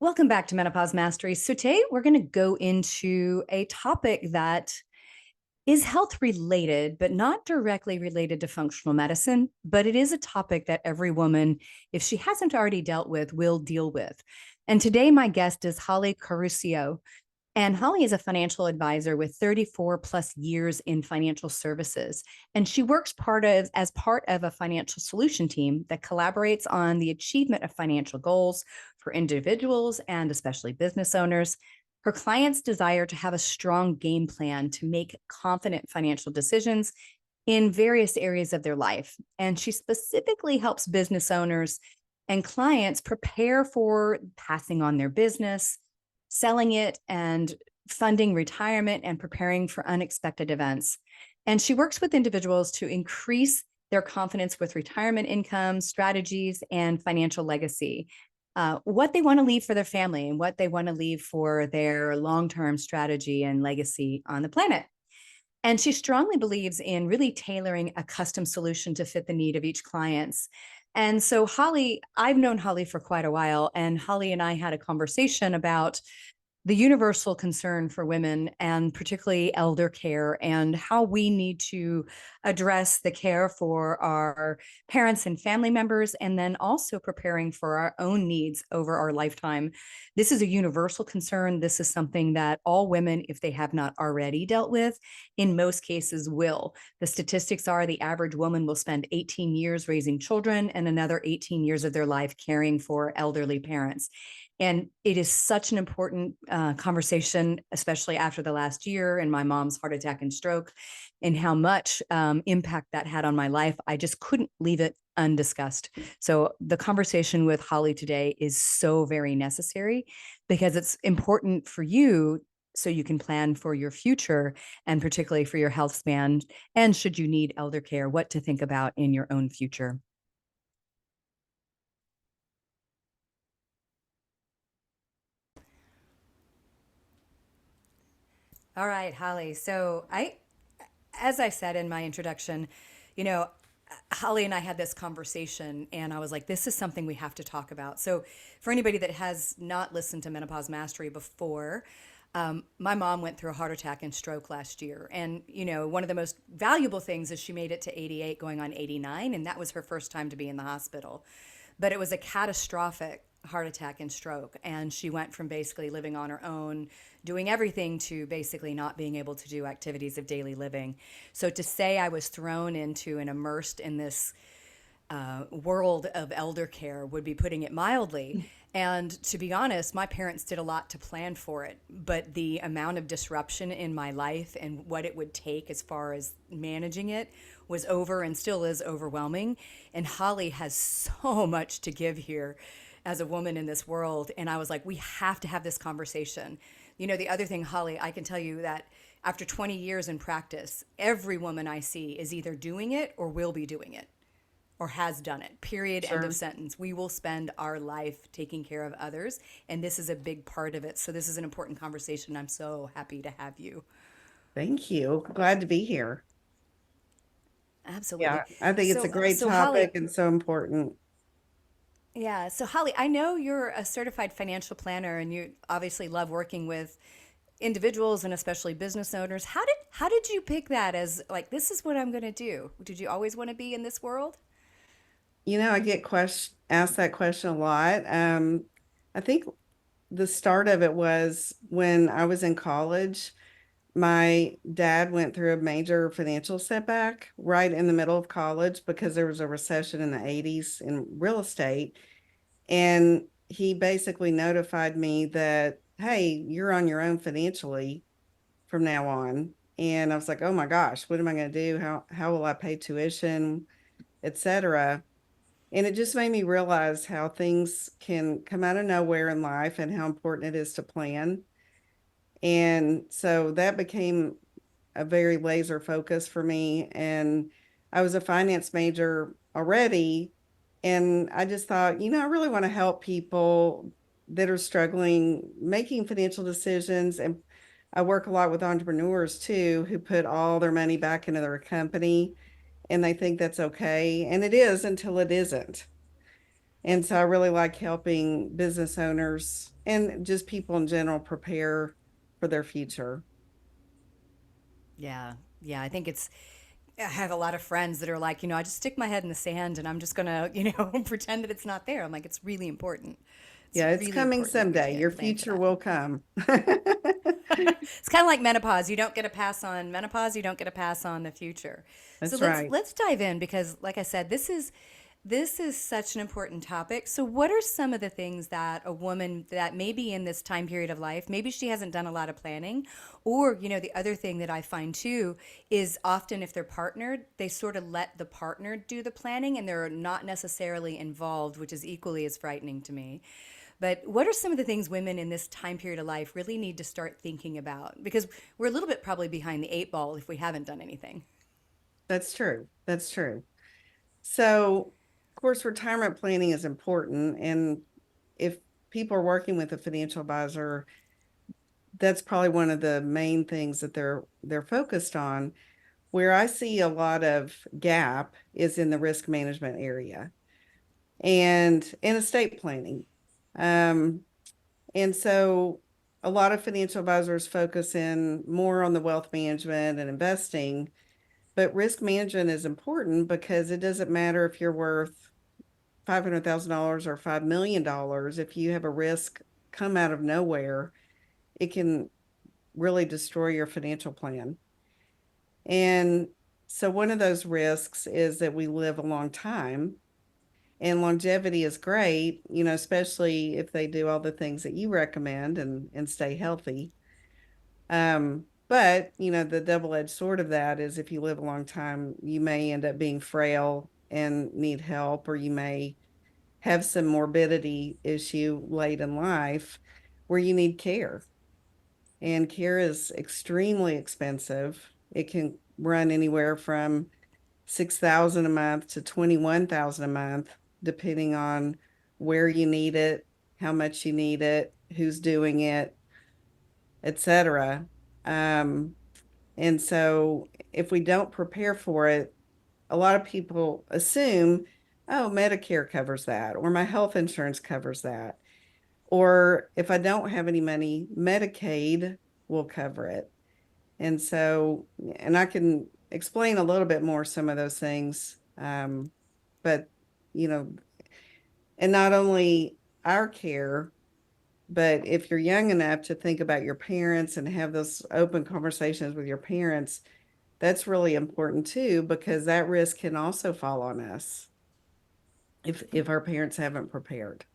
Welcome back to Menopause Mastery. So today we're going to go into a topic that is health related, but not directly related to functional medicine. But it is a topic that every woman, if she hasn't already dealt with, will deal with. And today my guest is Holly Carroccio. And Holly is a financial advisor with 34 plus years in financial services. And she works as part of a financial solution team that collaborates on the achievement of financial goals for individuals and especially business owners. Her clients desire to have a strong game plan to make confident financial decisions in various areas of their life. And she specifically helps business owners and clients prepare for passing on their business, selling it, and funding retirement and preparing for unexpected events. And she works with individuals to increase their confidence with retirement income, strategies, and financial legacy, what they want to leave for their family and what they want to leave for their long-term strategy and legacy on the planet. And she strongly believes in really tailoring a custom solution to fit the need of each client's. And so Holly, I've known Holly for quite a while, and Holly and I had a conversation about the universal concern for women and particularly elder care and how we need to address the care for our parents and family members, and then also preparing for our own needs over our lifetime. This is a universal concern. This is something that all women, if they have not already dealt with, in most cases will. The statistics are the average woman will spend 18 years raising children and another 18 years of their life caring for elderly parents. And it is such an important conversation, especially after the last year and my mom's heart attack and stroke, and how much impact that had on my life. I just couldn't leave it undiscussed. So the conversation with Holly today is so very necessary because it's important for you so you can plan for your future and particularly for your health span. And should you need elder care, what to think about in your own future. All right, Holly. As I said in my introduction, you know, Holly and I had this conversation, and I was like, this is something we have to talk about. So, for anybody that has not listened to Menopause Mastery before, my mom went through a heart attack and stroke last year. And, one of the most valuable things is she made it to 88, going on 89, and that was her first time to be in the hospital. But it was a catastrophic heart attack and stroke. And she went from basically living on her own, doing everything, to basically not being able to do activities of daily living. So to say I was thrown into and immersed in this world of elder care would be putting it mildly. And to be honest, my parents did a lot to plan for it, but the amount of disruption in my life and what it would take as far as managing it was over and still is overwhelming. And Holly has so much to give here as a woman in this world. And I was like, we have to have this conversation. The other thing, Holly, I can tell you that after 20 years in practice, every woman I see is either doing it or will be doing it, or has done it, period, Sure. end of sentence. We will spend our life taking care of others, and this is a big part of it. So this is an important conversation. I'm so happy to have you. Thank you. Glad to be here. Absolutely. Yeah, I think it's a great So Holly, topic and so important. yeah. So Holly, I know you're a certified financial planner, and you obviously love working with individuals and especially business owners. How did you pick that as, like, this is what I'm going to do? Did you always want to be in this world? I get asked that question a lot. I think the start of it was when I was in college. My dad went through a major financial setback right in the middle of college because there was a recession in the 80s in real estate. And he basically notified me that, hey, you're on your own financially from now on. And I was like, oh my gosh, what am I going to do? How will I pay tuition, etc. And it just made me realize how things can come out of nowhere in life and how important it is to plan. And so that became a very laser focus for me. And I was a finance major already. And I just thought, I really want to help people that are struggling making financial decisions. And I work a lot with entrepreneurs too, who put all their money back into their company and they think that's okay. And it is until it isn't. And so I really like helping business owners and just people in general prepare for their future. Yeah. Yeah. I think it's, I have a lot of friends that are like, I just stick my head in the sand and I'm just going to, pretend that it's not there. I'm like, it's really important. It's Yeah, it's really coming important that we someday. Your plan for future that. will come. It's kind of like menopause. You don't get to pass on menopause. You don't get to pass on the future. So That's let's right. let's dive in because, like I said, this is such an important topic. So, what are some of the things that a woman that maybe in this time period of life, maybe she hasn't done a lot of planning, or the other thing that I find too is often if they're partnered, they sort of let the partner do the planning and they're not necessarily involved, which is equally as frightening to me. But what are some of the things women in this time period of life really need to start thinking about? Because we're a little bit probably behind the eight ball if we haven't done anything. That's true. That's true. So, of course, retirement planning is important. And if people are working with a financial advisor, that's probably one of the main things that they're focused on. Where I see a lot of gap is in the risk management area and in estate planning. Um, and so a lot of financial advisors focus in more on the wealth management and investing, but risk management is important because it doesn't matter if you're worth $500,000 or $5 million. If you have a risk come out of nowhere, it can really destroy your financial plan. And so one of those risks is that we live a long time, and longevity is great, especially if they do all the things that you recommend and stay healthy. But the double-edged sword of that is if you live a long time, you may end up being frail and need help, or you may have some morbidity issue late in life where you need care. And care is extremely expensive. It can run anywhere from 6,000 a month to 21,000 a month, depending on where you need it, how much you need it, who's doing it, etc. Um, and so if we don't prepare for it, a lot of people assume, oh, Medicare covers that, or my health insurance covers that. Or if I don't have any money, Medicaid will cover it. And so, and I can explain a little bit more some of those things. But, you know, and not only our care, but if you're young enough to think about your parents and have those open conversations with your parents, that's really important too, because that risk can also fall on us if our parents haven't prepared.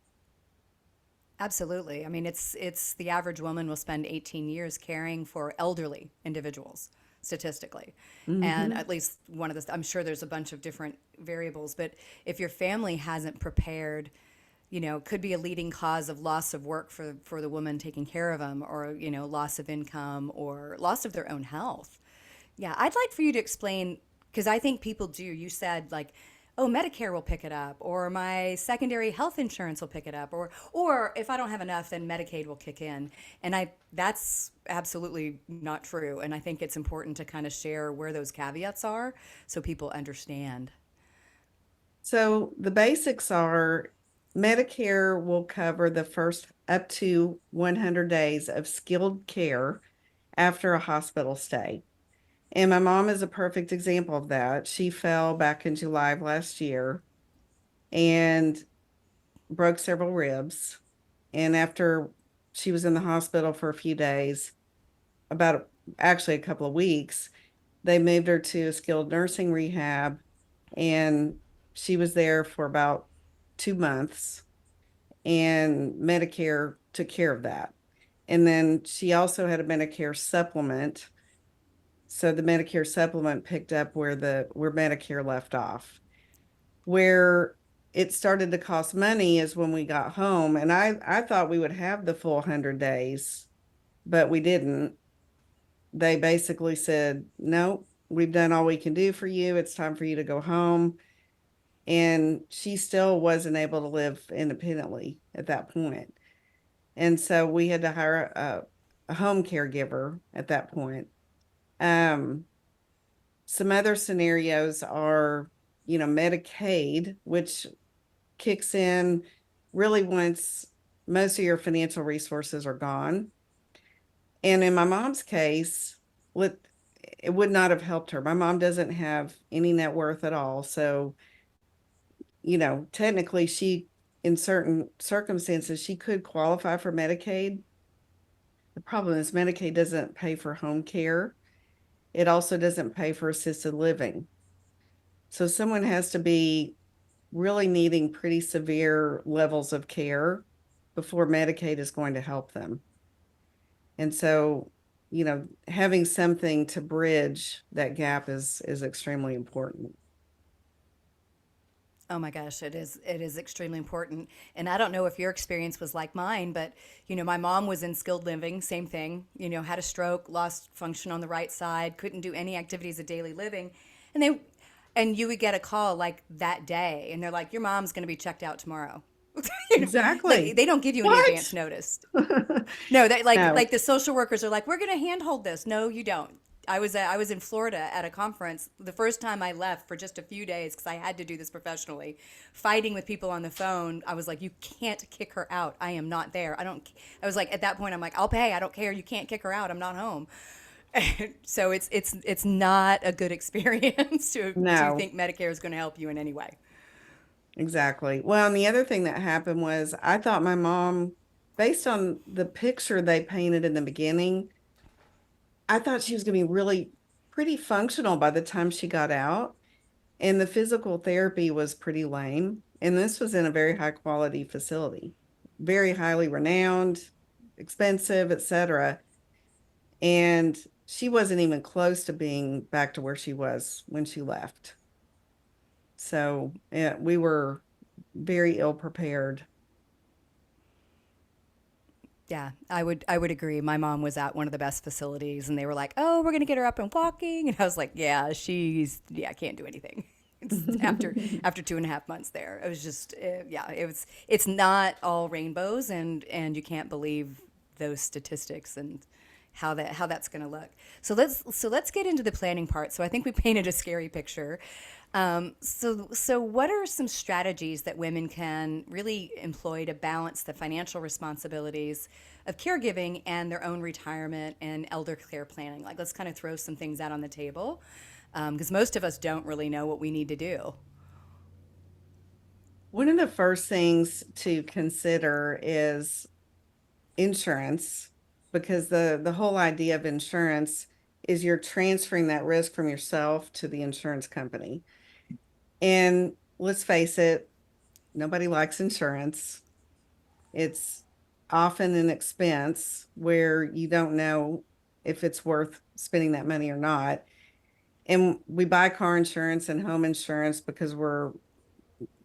Absolutely. I mean, it's the average woman will spend 18 years caring for elderly individuals statistically. And Hmm. at least one of the I'm sure there's a bunch of different variables, but if your family hasn't prepared, could be a leading cause of loss of work for the woman taking care of them or, loss of income or loss of their own health. Yeah, I'd like for you to explain because I think people do. You said like, "Oh, Medicare will pick it up," or "My secondary health insurance will pick it up," or if I don't have enough, then Medicaid will kick in. And that's absolutely not true. And I think it's important to kind of share where those caveats are so people understand. So the basics are Medicare will cover the first up to 100 days of skilled care after a hospital stay. And my mom is a perfect example of that. She fell back in July of last year and broke several ribs. And after she was in the hospital for a few days, about actually a couple of weeks, they moved her to a skilled nursing rehab, and she was there for about 2 months, and Medicare took care of that. And then she also had a Medicare supplement. So the Medicare supplement picked up where Medicare left off. Where it started to cost money is when we got home. And I thought we would have the full 100 days, but we didn't. They basically said, no, we've done all we can do for you. It's time for you to go home. And she still wasn't able to live independently at that point. And so we had to hire a home caregiver at that point. Um, some other scenarios are, Medicaid, which kicks in really once most of your financial resources are gone. And in my mom's case, with it would not have helped her. My mom doesn't have any net worth at all. So, technically in certain circumstances, she could qualify for Medicaid. The problem is Medicaid doesn't pay for home care. It also doesn't pay for assisted living. So someone has to be really needing pretty severe levels of care before Medicaid is going to help them. And so, having something to bridge that gap is extremely important. Oh my gosh, it is extremely important. And I don't know if your experience was like mine, but my mom was in skilled living, same thing, had a stroke, lost function on the right side, couldn't do any activities of daily living. And you would get a call like that day and they're like, your mom's going to be checked out tomorrow. Like Exactly. they don't give you any What? advance notice. No, that like No. like the social workers are like, we're gonna handhold this. No, you don't. I was in Florida at a conference the first time I left for just a few days because I had to do this professionally, fighting with people on the phone. I was like, you can't kick her out. I am not there. I don't. I was like, at that point, I'm like, I'll pay. I don't care. You can't kick her out. I'm not home. So it's not a good experience to No. think Medicare is going to help you in any way. Exactly. Well, and the other thing that happened was I thought my mom, based on the picture they painted in the beginning, I thought she was going to be really pretty functional by the time she got out. And the physical therapy was pretty lame. And this was in a very high quality facility, very highly renowned, expensive, etc. And she wasn't even close to being back to where she was when she left. So yeah, we were very ill prepared. Yeah, I would agree. My mom was at one of the best facilities and they were like, "Oh, we're going to get her up and walking." And I was like, "Yeah, can't do anything." It's after 2.5 months there. It was just yeah, it's not all rainbows and you can't believe those statistics and how that's going to look. So let's get into the planning part. So I think we painted a scary picture. So what are some strategies that women can really employ to balance the financial responsibilities of caregiving and their own retirement and elder care planning? Like, let's kind of throw some things out on the table because most of us don't really know what we need to do. One of the first things to consider is insurance, because the whole idea of insurance is you're transferring that risk from yourself to the insurance company. And let's face it, nobody likes insurance. It's often an expense where you don't know if it's worth spending that money or not. And we buy car insurance and home insurance because we're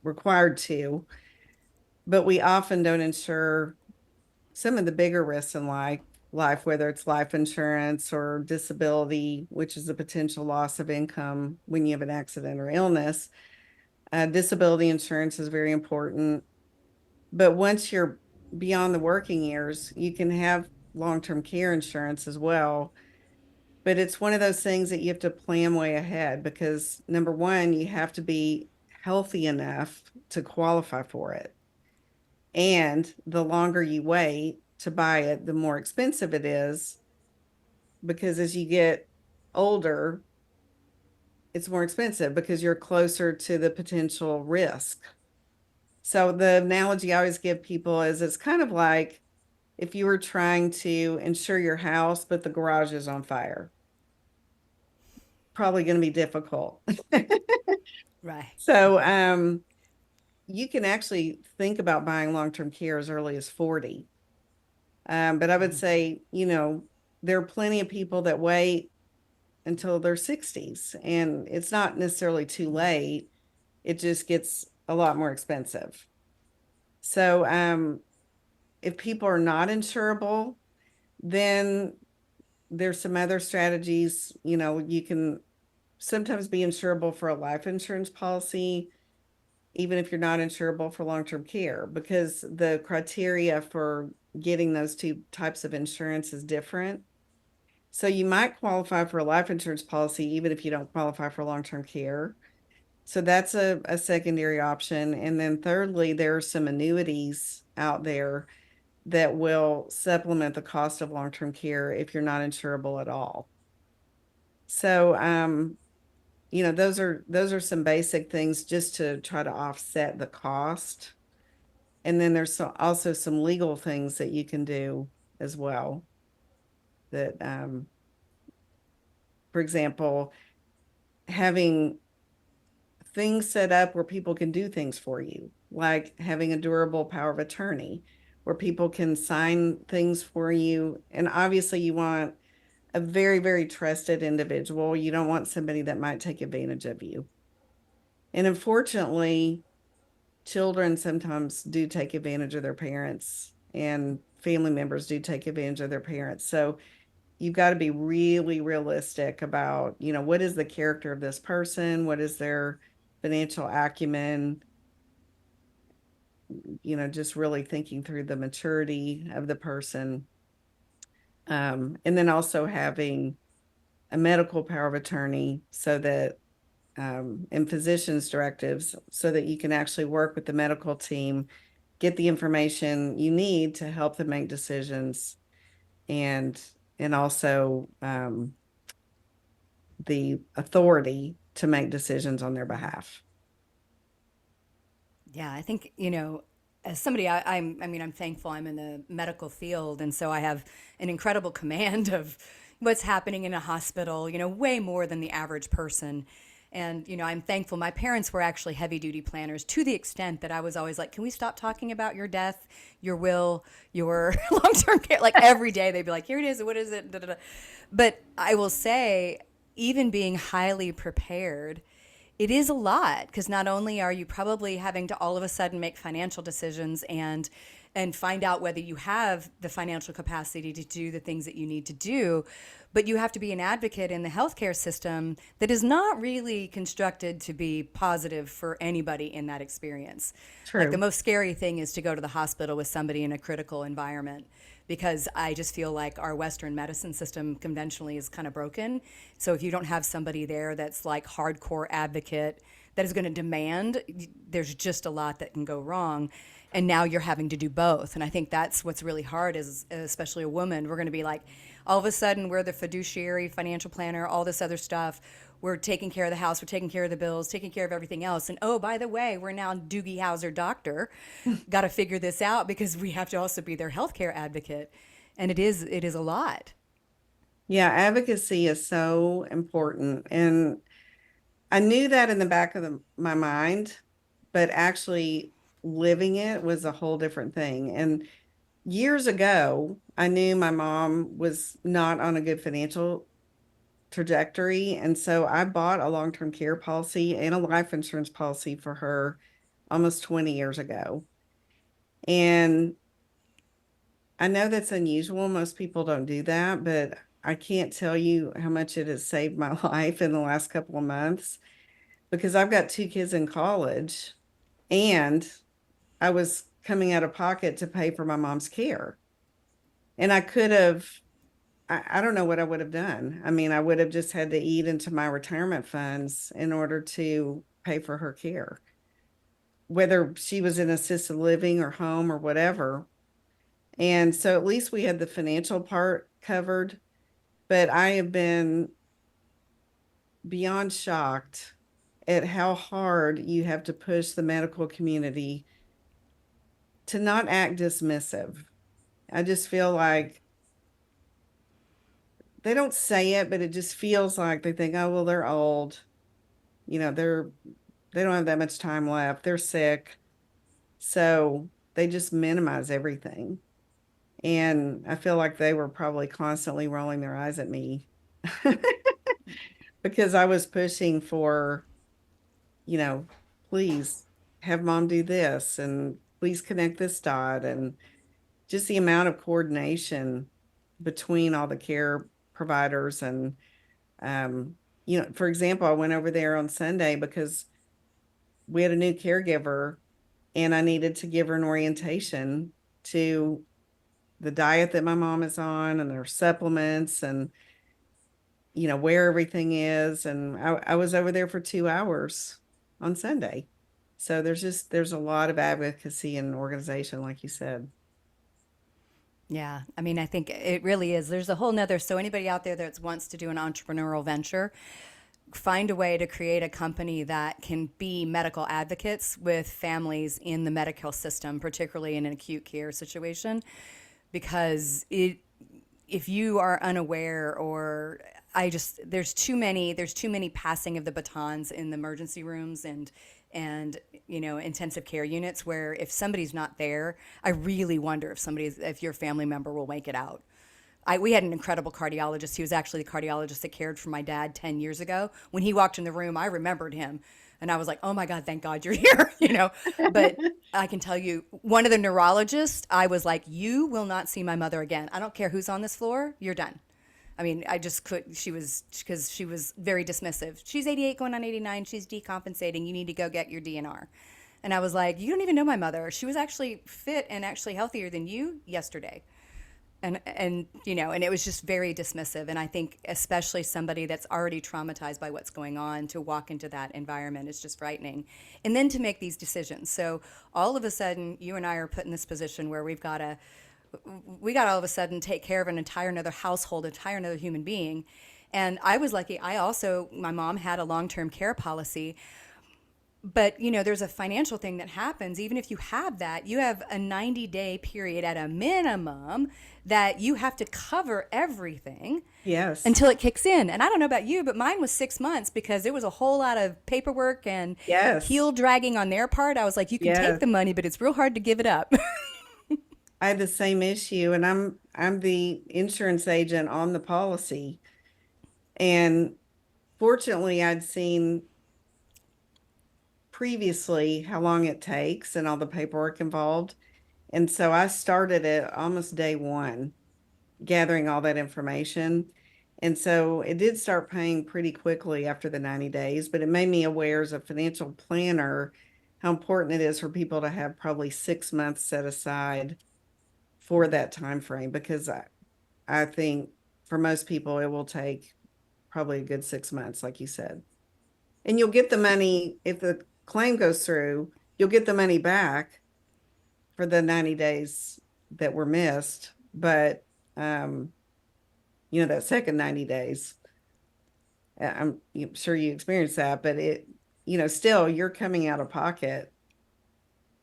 required to, but we often don't insure some of the bigger risks in life, whether it's life insurance or disability, which is a potential loss of income when you have an accident or illness. Disability insurance is very important. But once you're beyond the working years, you can have long-term care insurance as well. But it's one of those things that you have to plan way ahead because number one, you have to be healthy enough to qualify for it. And the longer you wait to buy it, the more expensive it is because as you get older, it's more expensive because you're closer to the potential risk. So the analogy I always give people is it's kind of like if you were trying to insure your house, but the garage is on fire. Probably going to be difficult. Right. So you can actually think about buying long-term care as early as 40. But I would say, there are plenty of people that wait until their 60s, and it's not necessarily too late. It just gets a lot more expensive. So, if people are not insurable, then there's some other strategies. You can sometimes be insurable for a life insurance policy, even if you're not insurable for long-term care, because the criteria for getting those two types of insurance is different. So you might qualify for a life insurance policy even if you don't qualify for long-term care. So that's a secondary option. And then thirdly, there are some annuities out there that will supplement the cost of long-term care if you're not insurable at all. So, those are some basic things just to try to offset the cost. And then there's also some legal things that you can do as well. That, for example, having things set up where people can do things for you, like having a durable power of attorney, where people can sign things for you. And obviously, you want a very, very trusted individual. You don't want somebody that might take advantage of you. And unfortunately, children sometimes do take advantage of their parents, and family members do take advantage of their parents. So you've got to be really realistic about, what is the character of this person? What is their financial acumen? Just really thinking through the maturity of the person. And then also having a medical power of attorney so that, and physician's directives so that you can actually work with the medical team, get the information you need to help them make decisions, and also the authority to make decisions on their behalf. Yeah, I think, as somebody, I'm thankful I'm in the medical field. And so I have an incredible command of what's happening in a hospital, way more than the average person. And, I'm thankful. My parents were actually heavy duty planners to the extent that I was always like, can we stop talking about your death, your will, your long term care? Like every day they'd be like, here it is. What is it? Da, da, da. But I will say, even being highly prepared, it is a lot because not only are you probably having to all of a sudden make financial decisions and find out whether you have the financial capacity to do the things that you need to do, but you have to be an advocate in the healthcare system that is not really constructed to be positive for anybody in that experience. Like the True. most scary thing is to go to the hospital with somebody in a critical environment, because I just feel like our Western medicine system conventionally is kind of broken. So if you don't have somebody there that's like hardcore advocate that is going to demand, there's just a lot that can go wrong. And now you're having to do both. And I think that's what's really hard is, especially a woman, we're going to be like, all of a sudden we're the fiduciary, financial planner, all this other stuff. We're taking care of the house, we're taking care of the bills, taking care of everything else. And oh, by the way, we're now Doogie Howser doctor. Got to figure this out because we have to also be their healthcare advocate. And it is a lot. Yeah, advocacy is so important. And I knew that in the back of my mind, but actually living it was a whole different thing. And years ago, I knew my mom was not on a good financial trajectory. And so I bought a long-term care policy and a life insurance policy for her almost 20 years ago. And I know that's unusual. Most people don't do that, but I can't tell you how much it has saved my life in the last couple of months because I've got two kids in college and I was coming out of pocket to pay for my mom's care. And I could have, I don't know what I would have done. I mean, I would have just had to eat into my retirement funds in order to pay for her care, whether she was in assisted living or home or whatever. And so at least we had the financial part covered, but I have been beyond shocked at how hard you have to push the medical community to not act dismissive. I just feel like they don't say it, but it just feels like they think, oh, well, they're old. They don't have that much time left. They're sick. So they just minimize everything. And I feel like they were probably constantly rolling their eyes at me because I was pushing for, you know, please have mom do this and please connect this dot. And just the amount of coordination between all the care providers. And, for example, I went over there on Sunday because we had a new caregiver and I needed to give her an orientation to the diet that my mom is on and their supplements and, where everything is. And I was over there for 2 hours on Sunday. So there's a lot of advocacy and organization, like you said. Yeah, I mean, I think it really is. There's a whole nother, so anybody out there that wants to do an entrepreneurial venture, find a way to create a company that can be medical advocates with families in the medical system, particularly in an acute care situation, because if you are unaware or there's too many passing of the batons in the emergency rooms and intensive care units where if somebody's not there, I really wonder if your family member will make it out. We had an incredible cardiologist. He was actually the cardiologist that cared for my dad 10 years ago. When he walked in the room, I remembered him. And I was like, oh my God, thank God you're here. But I can tell you, one of the neurologists, I was like, you will not see my mother again. I don't care who's on this floor, you're done. I mean, I just could, because she was very dismissive. She's 88 going on 89. She's decompensating. You need to go get your DNR. And I was like, you don't even know my mother. She was actually fit and actually healthier than you yesterday. And it was just very dismissive. And I think especially somebody that's already traumatized by what's going on, to walk into that environment is just frightening. And then to make these decisions. So all of a sudden you and I are put in this position where we got all of a sudden take care of an entire another household, entire another human being. And I was lucky. My mom had a long-term care policy, but there's a financial thing that happens. Even if you have that, you have a 90-day period at a minimum that you have to cover everything Yes. until it kicks in. And I don't know about you, but mine was 6 months because there was a whole lot of paperwork and Yes. heel dragging on their part. I was like, you can take Yes. the money, but it's real hard to give it up. I had the same issue, and I'm the insurance agent on the policy. And fortunately, I'd seen previously how long it takes and all the paperwork involved. And so I started it almost day one, gathering all that information. And so it did start paying pretty quickly after the 90 days, but it made me aware as a financial planner how important it is for people to have probably 6 months set aside for that time frame, because I think for most people it will take probably a good 6 months, like you said. And you'll get the money if the claim goes through, you'll get the money back for the 90 days that were missed. But um, that second 90 days, I'm sure you experienced that, but still you're coming out of pocket,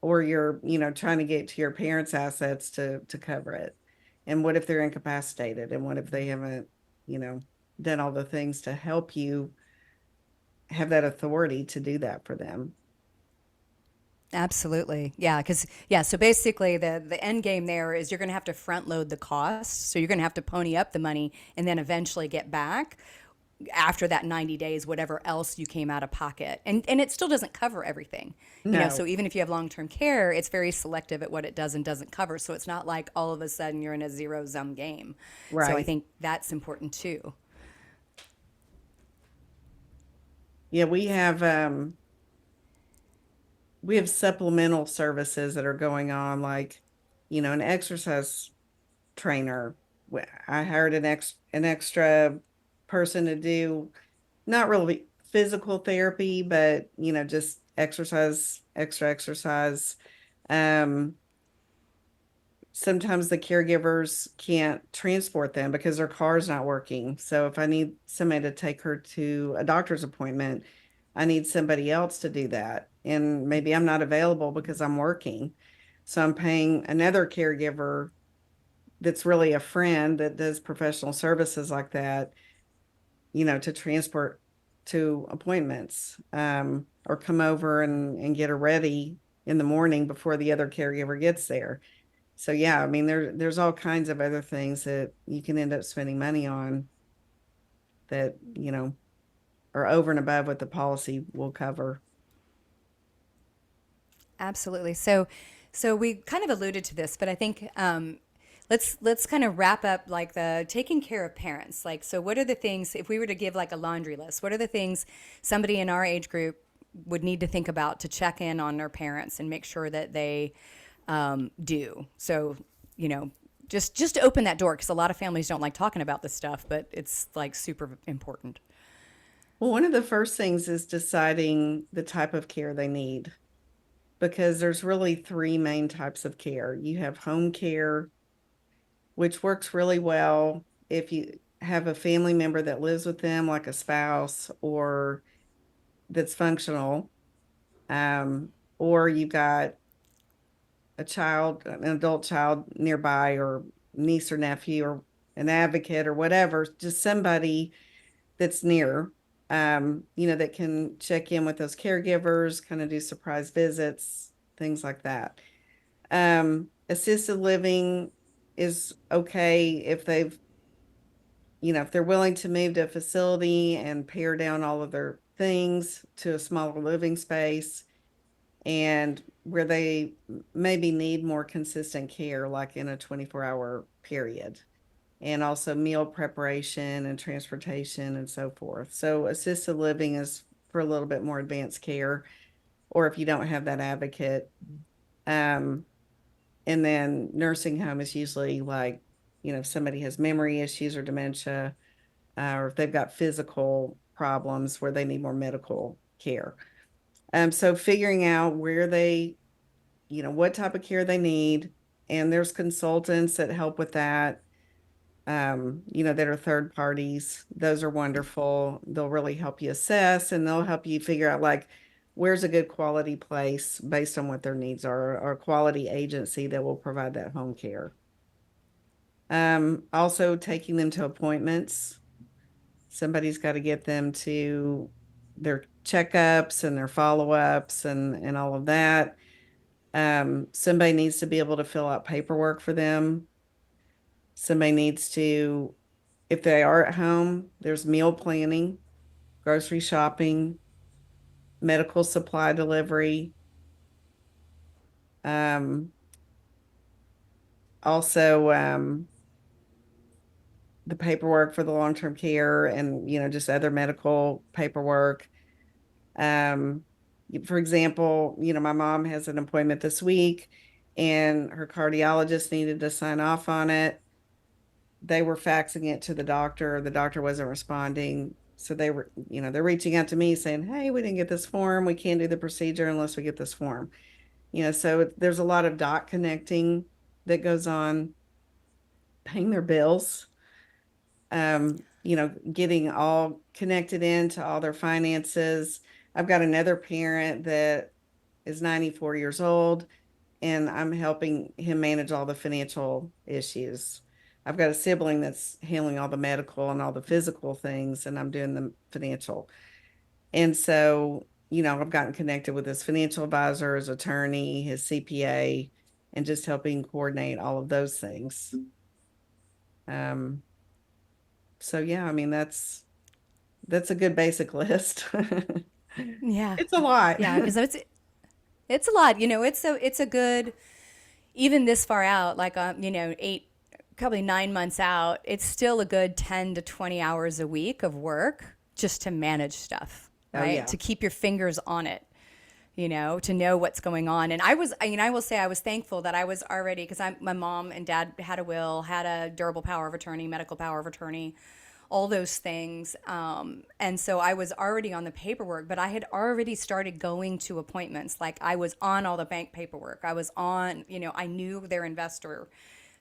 or you're, trying to get to your parents' assets to cover it. And what if they're incapacitated? And what if they haven't, you know, done all the things to help you have that authority to do that for them? Absolutely. Yeah. So basically, the end game there is you're going to have to front load the costs. So you're going to have to pony up the money and then eventually get back after that 90 days, whatever else you came out of pocket. And it still doesn't cover everything. So No, even if you have long term care, it's very selective at what it does and doesn't cover. So it's not like all of a sudden you're in a zero sum game. So I right. think that's important too. Yeah, we have supplemental services that are going on, like, an exercise trainer. I hired an extra person to do not really physical therapy, but just extra exercise. Um, Sometimes the caregivers can't transport them because their car's not working. So if I need somebody to take her to a doctor's appointment, I need somebody else to do that. And maybe I'm not available because I'm working. So I'm paying another caregiver that's really a friend that does professional services like that, to transport to appointments, or come over and get her ready in the morning before the other caregiver gets there. So yeah, I mean, there's all kinds of other things that you can end up spending money on that, are over and above what the policy will cover. Absolutely. So we kind of alluded to this, but I think let's kind of wrap up like the taking care of parents. Like, so what are the things, if we were to give like a laundry list, what are the things somebody in our age group would need to think about to check in on their parents and make sure that they do? So, just to open that door, because a lot of families don't like talking about this stuff, but it's like super important. Well, one of the first things is deciding the type of care they need, because there's really three main types of care. You have home care, which works really well if you have a family member that lives with them, like a spouse, or that's functional. Or you've got a child, an adult child nearby, or niece or nephew, or an advocate, or whatever, just somebody that's near, that can check in with those caregivers, kind of do surprise visits, things like that. Assisted living is okay if if they're willing to move to a facility and pare down all of their things to a smaller living space, and where they maybe need more consistent care, like in a 24-hour period, and also meal preparation and transportation and so forth. So assisted living is for a little bit more advanced care, or if you don't have that advocate. Um, and then nursing home is usually like, if somebody has memory issues or dementia, or if they've got physical problems where they need more medical care. So figuring out where they, what type of care they need. And there's consultants that help with that, that are third parties. Those are wonderful. They'll really help you assess, and they'll help you figure out, like, where's a good quality place based on what their needs are, or a quality agency that will provide that home care. Also taking them to appointments. Somebody's got to get them to their checkups and their follow-ups and all of that. Somebody needs to be able to fill out paperwork for them. Somebody needs to, if they are at home, there's meal planning, grocery shopping, medical supply delivery. Also, the paperwork for the long-term care, and, just other medical paperwork. Um, for example, my mom has an appointment this week, and her cardiologist needed to sign off on it. They were faxing it to the doctor. The doctor wasn't responding. So they were, they're reaching out to me saying, hey, we didn't get this form. We can't do the procedure unless we get this form. So there's a lot of dot connecting that goes on, paying their bills, getting all connected into all their finances. I've got another parent that is 94 years old, and I'm helping him manage all the financial issues. I've got a sibling that's handling all the medical and all the physical things, and I'm doing the financial. And so, I've gotten connected with his financial advisor, his attorney, his CPA, and just helping coordinate all of those things. Um, so yeah, I mean, that's a good basic list. Yeah. It's a lot. Yeah, because it's a lot. It's a good, even this far out, like 8, probably 9 months out, it's still a good 10 to 20 hours a week of work just to manage stuff, Oh right? yeah. To keep your fingers on it, to know what's going on. And I will say I was thankful that I was already, because my mom and dad had a will, had a durable power of attorney, medical power of attorney, all those things. And so I was already on the paperwork, but I had already started going to appointments. Like, I was on all the bank paperwork. I was on, I knew their investor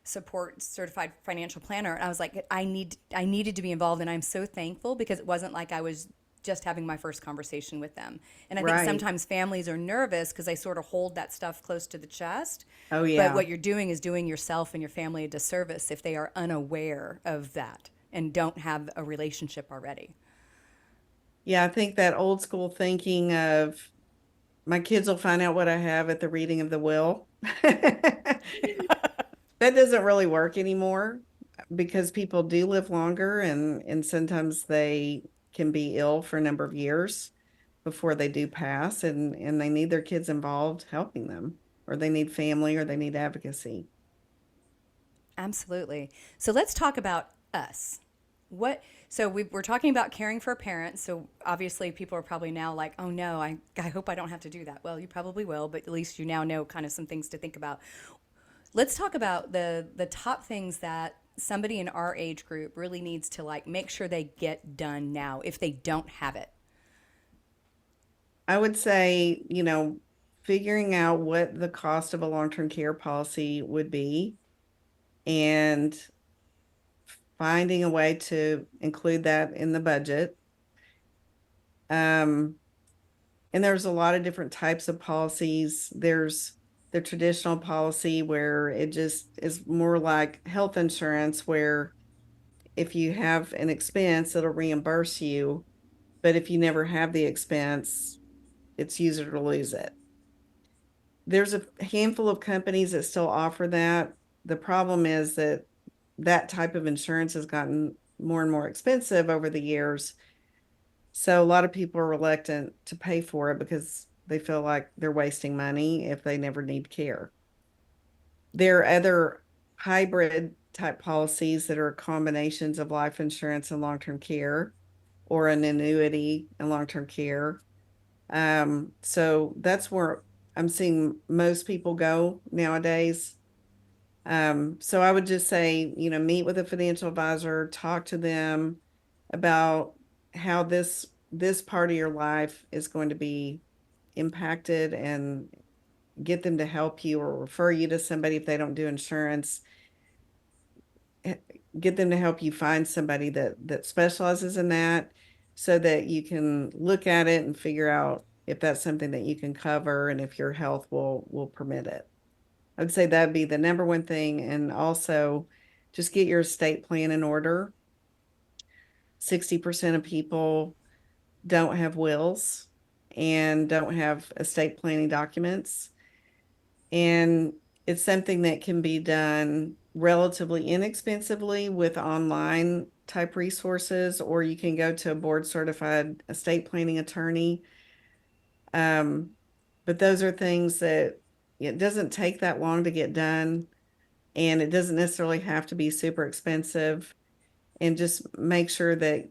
support certified financial planner. And I was like, I needed to be involved. And I'm so thankful, because it wasn't like I was just having my first conversation with them. And I think Right. sometimes families are nervous because they sort of hold that stuff close to the chest. Oh But yeah. what you're doing is doing yourself and your family a disservice if they are unaware of that and don't have a relationship already. Yeah, I think that old school thinking of, my kids will find out what I have at the reading of the will. That doesn't really work anymore, because people do live longer, and sometimes they can be ill for a number of years before they do pass, and they need their kids involved helping them, or they need family, or they need advocacy. Absolutely. So let's talk about us. We're talking about caring for parents. So obviously people are probably now like, oh no, I hope I don't have to do that. Well, you probably will, but at least you now know kind of some things to think about. Let's talk about the top things that somebody in our age group really needs to like make sure they get done now if they don't have it? I would say, figuring out what the cost of a long-term care policy would be and finding a way to include that in the budget. Um, and there's a lot of different types of policies. There's the traditional policy where it just is more like health insurance, where if you have an expense, it'll reimburse you. But if you never have the expense, it's use it or lose it. There's a handful of companies that still offer that. The problem is that that type of insurance has gotten more and more expensive over the years. So a lot of people are reluctant to pay for it because they feel like they're wasting money if they never need care. There are other hybrid type policies that are combinations of life insurance and long-term care, or an annuity and long-term care. So that's where I'm seeing most people go nowadays. So I would just say, meet with a financial advisor, talk to them about how this part of your life is going to be impacted, and get them to help you or refer you to somebody if they don't do insurance. Get them to help you find somebody that specializes in that, so that you can look at it and figure out if that's something that you can cover and if your health will permit it. I would say that'd be the number one thing. And also just get your estate plan in order. 60% of people don't have wills and don't have estate planning documents. And it's something that can be done relatively inexpensively with online type resources, or you can go to a board certified estate planning attorney. Um, but those are things that it doesn't take that long to get done, and it doesn't necessarily have to be super expensive. And just make sure that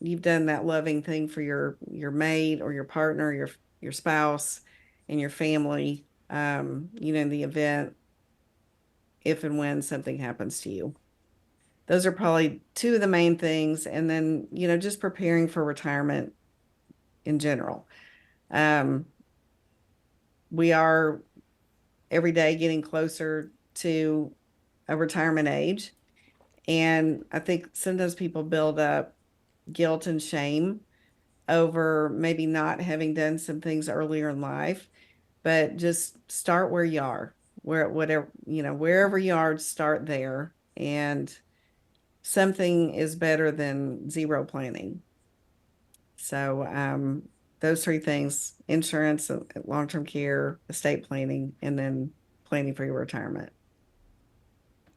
you've done that loving thing for your mate or your partner, your spouse and your family, in the event, if and when something happens to you. Those are probably two of the main things. And then, just preparing for retirement in general. Um, we are every day getting closer to a retirement age. And I think sometimes people build up guilt and shame over maybe not having done some things earlier in life, but just start where you are, wherever you are, start there. And something is better than zero planning. So, those three things: insurance, long-term care, estate planning, and then planning for your retirement.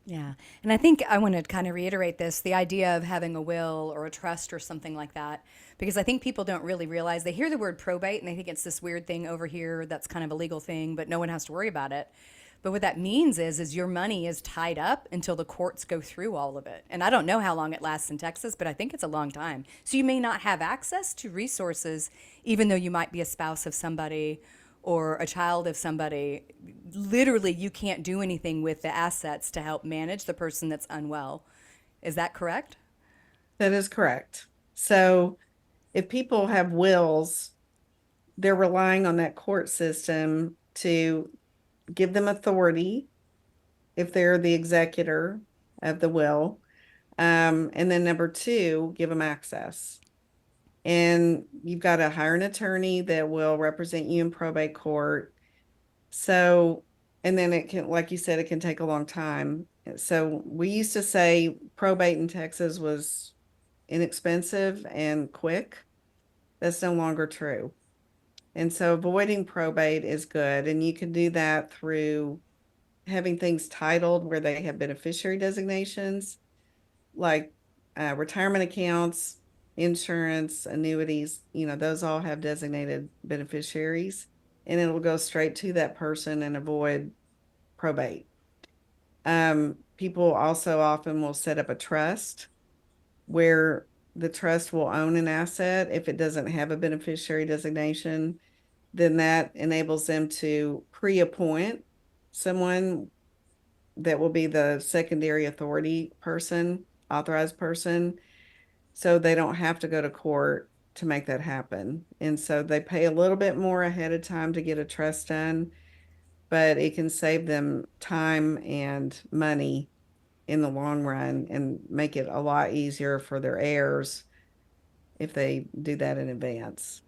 Yeah. And I think I want to kind of reiterate this, the idea of having a will or a trust or something like that, because I think people don't really realize, they hear the word probate and they think it's this weird thing over here that's kind of a legal thing, but no one has to worry about it. But what that means is your money is tied up until the courts go through all of it. And I don't know how long it lasts in Texas, but I think it's a long time. So you may not have access to resources, even though you might be a spouse of somebody or a child of somebody. Literally, you can't do anything with the assets to help manage the person that's unwell. Is that correct? That is correct. So if people have wills, they're relying on that court system to give them authority if they're the executor of the will. And then number two, give them access. And you've got to hire an attorney that will represent you in probate court. So, and then it can, like you said, it can take a long time. So we used to say probate in Texas was inexpensive and quick. That's no longer true. And so avoiding probate is good. And you can do that through having things titled where they have beneficiary designations, like retirement accounts, insurance, annuities, those all have designated beneficiaries, and it'll go straight to that person and avoid probate. People also often will set up a trust where the trust will own an asset. If it doesn't have a beneficiary designation, then that enables them to pre-appoint someone that will be the secondary authority person, authorized person. So they don't have to go to court to make that happen. And so they pay a little bit more ahead of time to get a trust done, but it can save them time and money in the long run and make it a lot easier for their heirs if they do that in advance.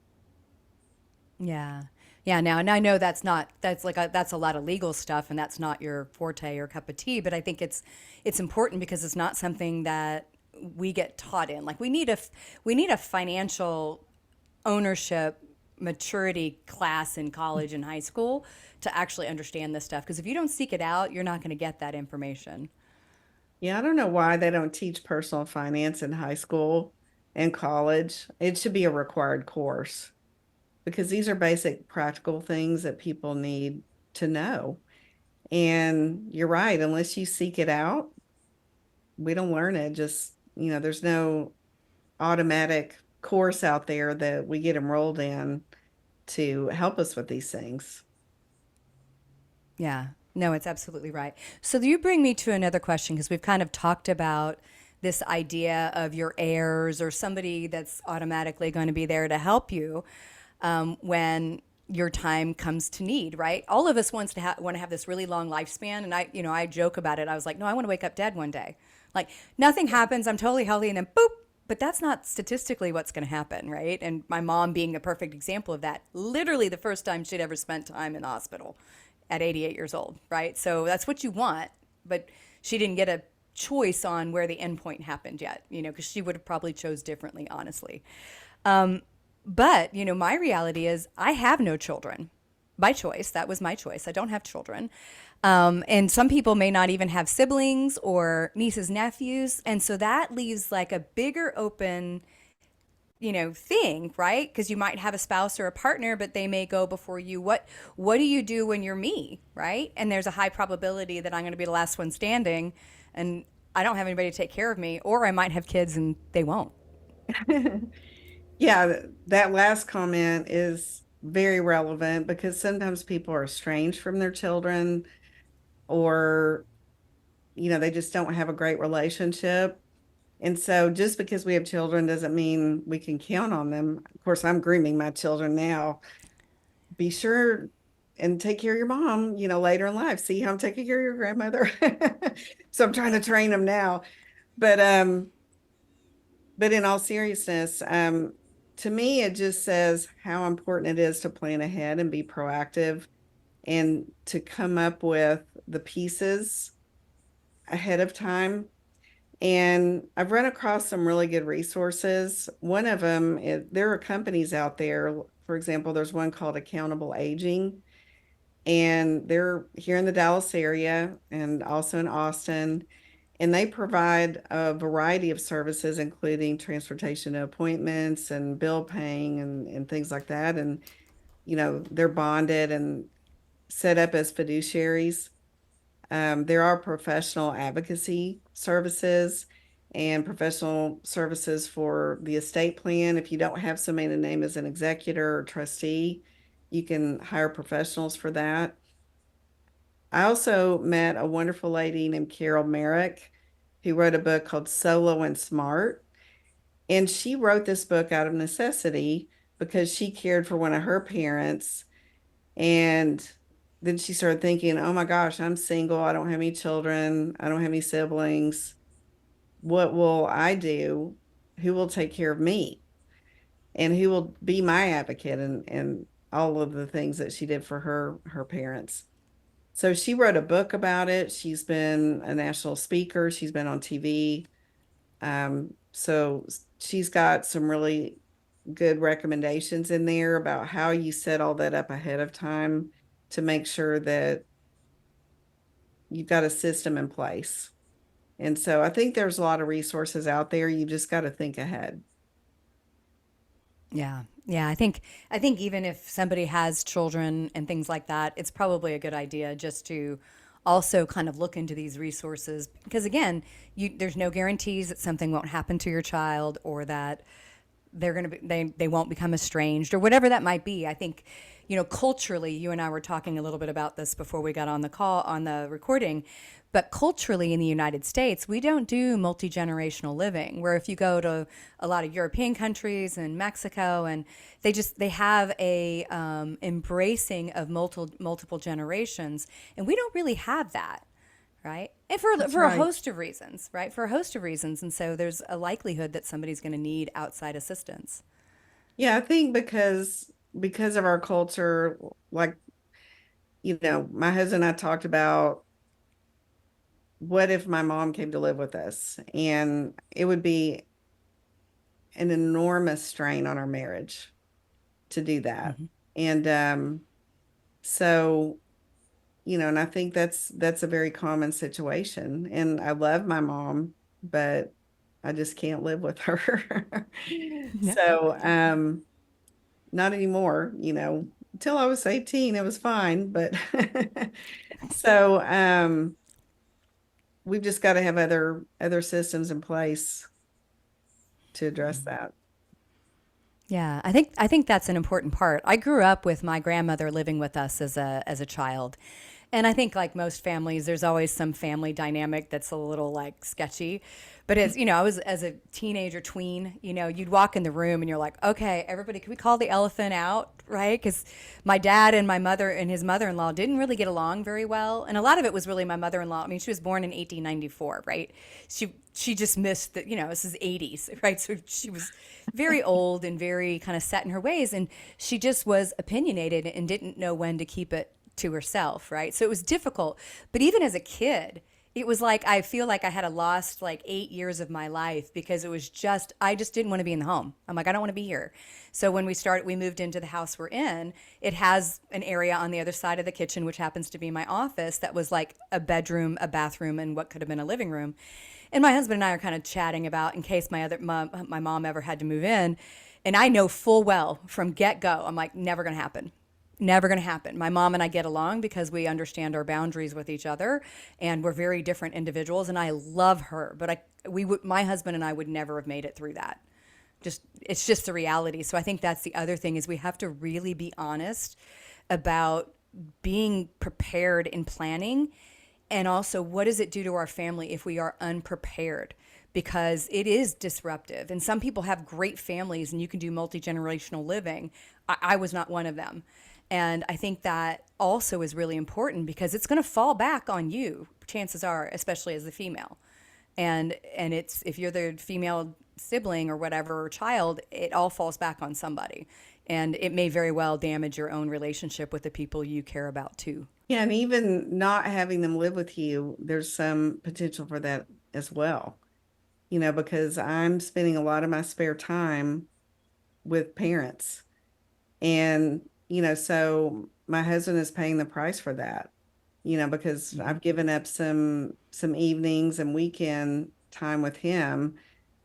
Yeah. Yeah. Now, and I know that's like that's a lot of legal stuff and that's not your forte or cup of tea, but I think it's important because it's not something that we get taught in. Like we need a financial ownership maturity class in college and high school to actually understand this stuff. Because if you don't seek it out, you're not going to get that information. Yeah, I don't know why they don't teach personal finance in high school and college. It should be a required course because these are basic practical things that people need to know. And you're right, unless you seek it out, we don't learn it. Just, there's no automatic course out there that we get enrolled in to help us with these things. Yeah, no, it's absolutely right. So you bring me to another question because we've kind of talked about this idea of your heirs or somebody that's automatically going to be there to help you when your time comes to need, right? All of us want to have this really long lifespan, and I joke about it. I was like, no, I want to wake up dead one day. Like nothing happens, I'm totally healthy, and then boop. But that's not statistically what's going to happen, right? And my mom being the perfect example of that. Literally the first time she'd ever spent time in the hospital at 88 years old, right? So that's what you want, but she didn't get a choice on where the end point happened yet, because she would have probably chose differently, honestly. But, my reality is I have no children by choice. That was my choice. I don't have children. And some people may not even have siblings or nieces, nephews. And so that leaves like a bigger open, thing, right? Because you might have a spouse or a partner, but they may go before you. What do you do when you're me, right? And there's a high probability that I'm going to be the last one standing and I don't have anybody to take care of me, or I might have kids and they won't. Yeah, that last comment is very relevant because sometimes people are estranged from their children or, they just don't have a great relationship. And so just because we have children doesn't mean we can count on them. Of course, I'm grooming my children now. Be sure and take care of your mom, later in life. See how I'm taking care of your grandmother. So I'm trying to train them now. But in all seriousness, to me, it just says how important it is to plan ahead and be proactive and to come up with the pieces ahead of time. And I've run across some really good resources. One of them is there are companies out there. For example, there's one called Accountable Aging, and they're here in the Dallas area and also in Austin. And they provide a variety of services, including transportation to appointments and bill paying and things like that. And, they're bonded and set up as fiduciaries. There are professional advocacy services and professional services for the estate plan. If you don't have somebody to name as an executor or trustee, you can hire professionals for that. I also met a wonderful lady named Carol Merrick who wrote a book called Solo and Smart. And she wrote this book out of necessity because she cared for one of her parents. And then she started thinking, oh my gosh, I'm single. I don't have any children. I don't have any siblings. What will I do? Who will take care of me? And who will be my advocate and all of the things that she did for her parents. So she wrote a book about it. She's been a national speaker. She's been on TV. So she's got some really good recommendations in there about how you set all that up ahead of time to make sure that you've got a system in place. And so I think there's a lot of resources out there. You just got to think ahead. Yeah. Yeah, I think even if somebody has children and things like that, it's probably a good idea just to also kind of look into these resources because again, there's no guarantees that something won't happen to your child or that they're going to be, they won't become estranged or whatever that might be. I think, culturally, you and I were talking a little bit about this before we got on the call, on the recording, but culturally in the United States, we don't do multi-generational living, where if you go to a lot of European countries and Mexico, and they have a embracing of multiple generations, and we don't really have that, right? And That's for a right. host of reasons, right? For a host of reasons. And so there's a likelihood that somebody's going to need outside assistance. Yeah, I think because of our culture, like, my husband and I talked about what if my mom came to live with us, and it would be an enormous strain on our marriage to do that. Mm-hmm. And so, and I think that's a very common situation. And I love my mom, but I just can't live with her. Yeah. So, not anymore, until I was 18, it was fine, but so we've just got to have other systems in place to address that. Yeah, I think that's an important part. I grew up with my grandmother living with us as a child. And I think like most families, there's always some family dynamic that's a little like sketchy. But I was as a teenager tween, you'd walk in the room and you're like, okay, everybody, can we call the elephant out? Right? Because my dad and my mother and his mother-in-law didn't really get along very well. And a lot of it was really my mother-in-law. I mean, she was born in 1894, right? She just missed that, this is 80s, right? So she was very old and very kind of set in her ways. And she just was opinionated and didn't know when to keep it to herself, right? So it was difficult. But even as a kid, it was like I feel like I had a lost like 8 years of my life because I just didn't want to be in the home. I'm like, I don't want to be here. So when we moved into the house we're in, it has an area on the other side of the kitchen, which happens to be my office, that was like a bedroom, a bathroom, and what could have been a living room. And my husband and I are kind of chatting about in case my mom ever had to move in. And I know full well from get go, I'm like, never going to happen. Never going to happen. My mom and I get along because we understand our boundaries with each other, and we're very different individuals. And I love her, but my husband and I would never have made it through that. It's just the reality. So I think that's the other thing is we have to really be honest about being prepared in planning, and also what does it do to our family if we are unprepared, because it is disruptive. And some people have great families and you can do multi-generational living. I was not one of them. And I think that also is really important because it's going to fall back on you, chances are, especially as the female. And it's if you're the female sibling or whatever or child, it all falls back on somebody. And it may very well damage your own relationship with the people you care about too. Yeah, and even not having them live with you, there's some potential for that as well. Because I'm spending a lot of my spare time with parents. And, so my husband is paying the price for that, because Mm-hmm. I've given up some evenings and weekend time with him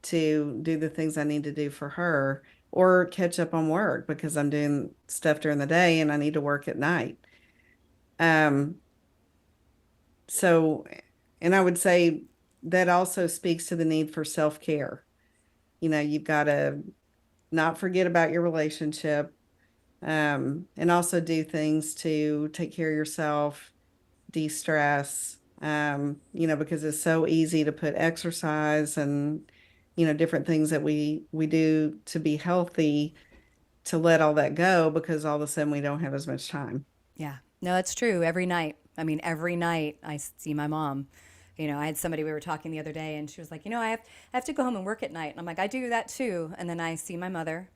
to do the things I need to do for her or catch up on work because I'm doing stuff during the day and I need to work at night. Um, so, and I would say that also speaks to the need for self-care. You've got to not forget about your relationship, and also do things to take care of yourself, de-stress, because it's so easy to put exercise and, different things that we do to be healthy to let all that go because all of a sudden we don't have as much time. Yeah, no, it's true. Every night. I mean, every night I see my mom. I had somebody, we were talking the other day, and she was like, I have to go home and work at night. And I'm like, I do that too. And then I see my mother,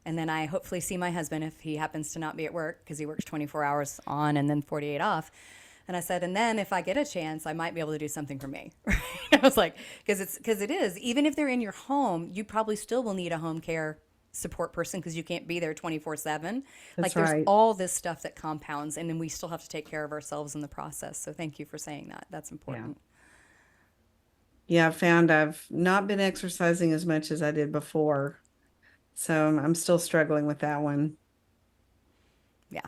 and then I hopefully see my husband if he happens to not be at work because he works 24 hours on and then 48 off. And I said, and then if I get a chance, I might be able to do something for me. Right? I was like, because it is, even if they're in your home, you probably still will need a home care support person because you can't be there 24/7. Like That's there's right. all this stuff that compounds, and then we still have to take care of ourselves in the process. So thank you for saying that. That's Yeah. important. Yeah, I've found I've not been exercising as much as I did before. So I'm still struggling with that one. Yeah.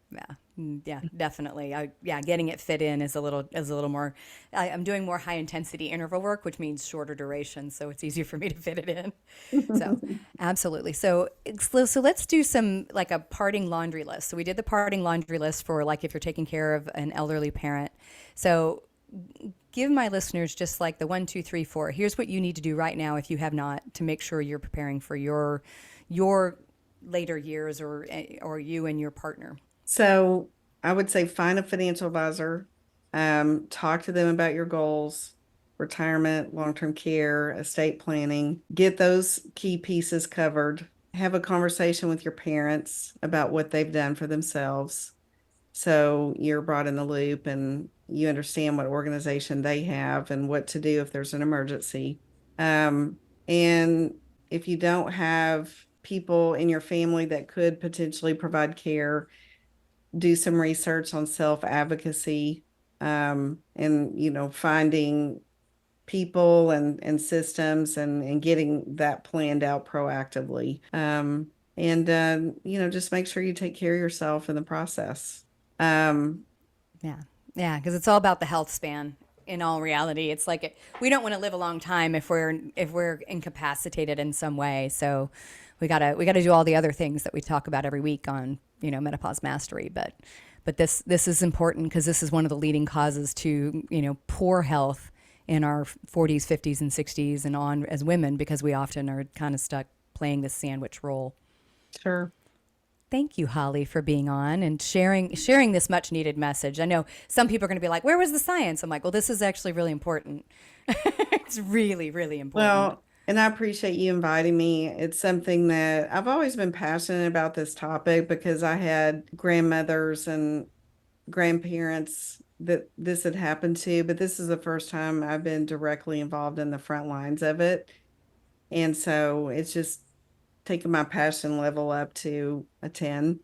Yeah. Yeah, definitely. Yeah, getting it fit in is a little more. I'm doing more high intensity interval work, which means shorter duration, so it's easier for me to fit it in. So, absolutely. So let's do some like a parting laundry list. So we did the parting laundry list for like if you're taking care of an elderly parent. So give my listeners just like the one, two, three, four. Here's what you need to do right now if you have not to make sure you're preparing for your later years or you and your partner. So I would say find a financial advisor, talk to them about your goals, retirement, long-term care, estate planning, get those key pieces covered. Have a conversation with your parents about what they've done for themselves. So you're brought in the loop and you understand what organization they have and what to do if there's an emergency. And if you don't have people in your family that could potentially provide care, do some research on self advocacy, and finding people and systems and getting that planned out proactively. And just make sure you take care of yourself in the process. Um, Yeah. Yeah, because it's all about the health span. In all reality, it's like we don't want to live a long time if we're incapacitated in some way. So we gotta do all the other things that we talk about every week on menopause mastery. But this is important because this is one of the leading causes to poor health in our 40s, 50s, and 60s and on as women because we often are kind of stuck playing this sandwich role. sure. Thank you, Holly, for being on and sharing this much needed message. I know some people are going to be like, "Where was the science?" I'm like, "Well, this is actually really important. It's really, really important." Well, and I appreciate you inviting me. It's something that I've always been passionate about this topic because I had grandmothers and grandparents that this had happened to, but this is the first time I've been directly involved in the front lines of it. And so it's just taken my passion level up to a 10.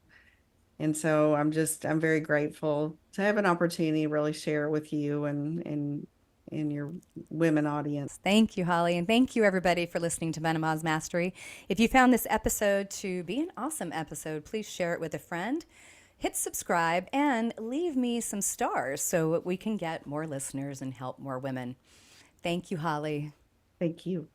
And so I'm very grateful to have an opportunity to really share it with you and your women audience. Thank you, Holly, and thank you everybody for listening to Menopause Mastery. If you found this episode to be an awesome episode, please share it with a friend. Hit subscribe and leave me some stars so we can get more listeners and help more women. Thank you, Holly. Thank you.